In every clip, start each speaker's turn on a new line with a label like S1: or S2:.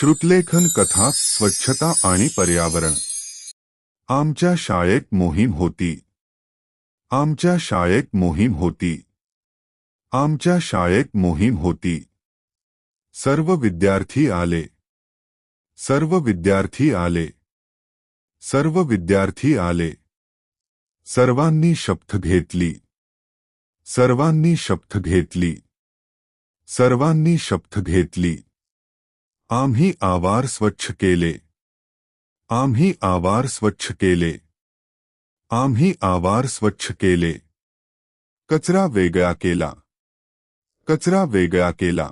S1: श्रुतलेखन कथा स्वच्छता आणि पर्यावरण। आमच्या शाळेत मोहीम होती। आमच्या शाळेत मोहीम होती। आमच्या शाळेत मोहीम होती। सर्व विद्यार्थी आले। सर्व विद्यार्थी आले। सर्व विद्यार्थी आले। सर्वांनी शपथ घेतली। सर्वांनी शपथ घेतली। सर्वांनी शपथ घेतली। आम्ही आवार स्वच्छ केले। आम्ही आवार स्वच्छ केले। आम्ही आवार स्वच्छ केले। कचरा वेगळा केला। कचरा वेगळा केला।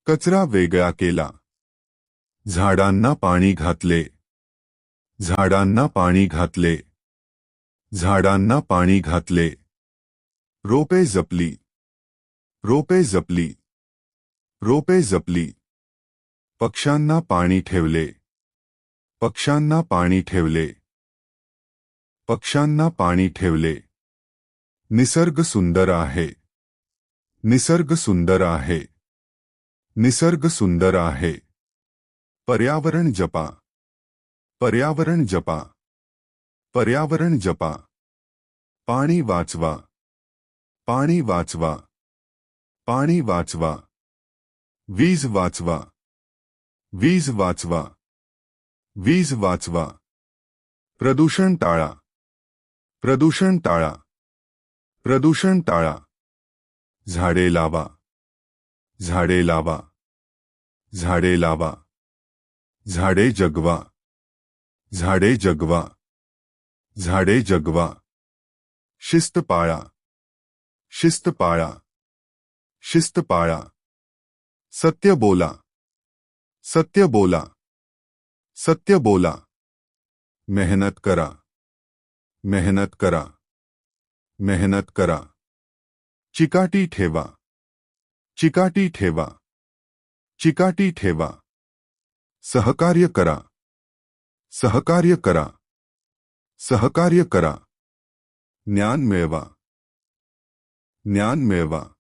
S1: कचरा वेगळा केला। झाडांना पाणी घातले। झाडांना पाणी घातले। झाडांना पाणी घातले। रोपे जपली। रोपे जपली। रोपे जपली। पक्ष्यांना पाणी ठेवले। पक्ष्यांना पाणी ठेवले। पक्ष्यांना पाणी ठेवले। निसर्ग सुंदर आहे। निसर्ग सुंदर आहे। निसर्ग सुंदर आहे। पर्यावरण जपा। पर्यावरण जपा। पर्यावरण जपा। पाणी वाचवा। पाणी वाचवा। पाणी वाचवा। वीज वाचवा। वीज वाचवा। वीज वाचवा। प्रदूषण टाळा। प्रदूषण टाळा। प्रदूषण टाळा। झाडे लावा। झाडे लावा। झाडे लावा। झाडे जगवा। झाडे जगवा। झाडे जगवा। शिस्त पाळा। शिस्त पाळा। शिस्त पाळा। सत्य बोला। सत्य बोला। सत्य बोला। मेहनत करा। मेहनत करा। मेहनत करा। चिकाटी ठेवा। चिकाटी ठेवा। चिकाटी ठेवा। सहकार्य करा। सहकार्य करा। सहकार्य करा। ज्ञान मिळवा। ज्ञान मिळवा।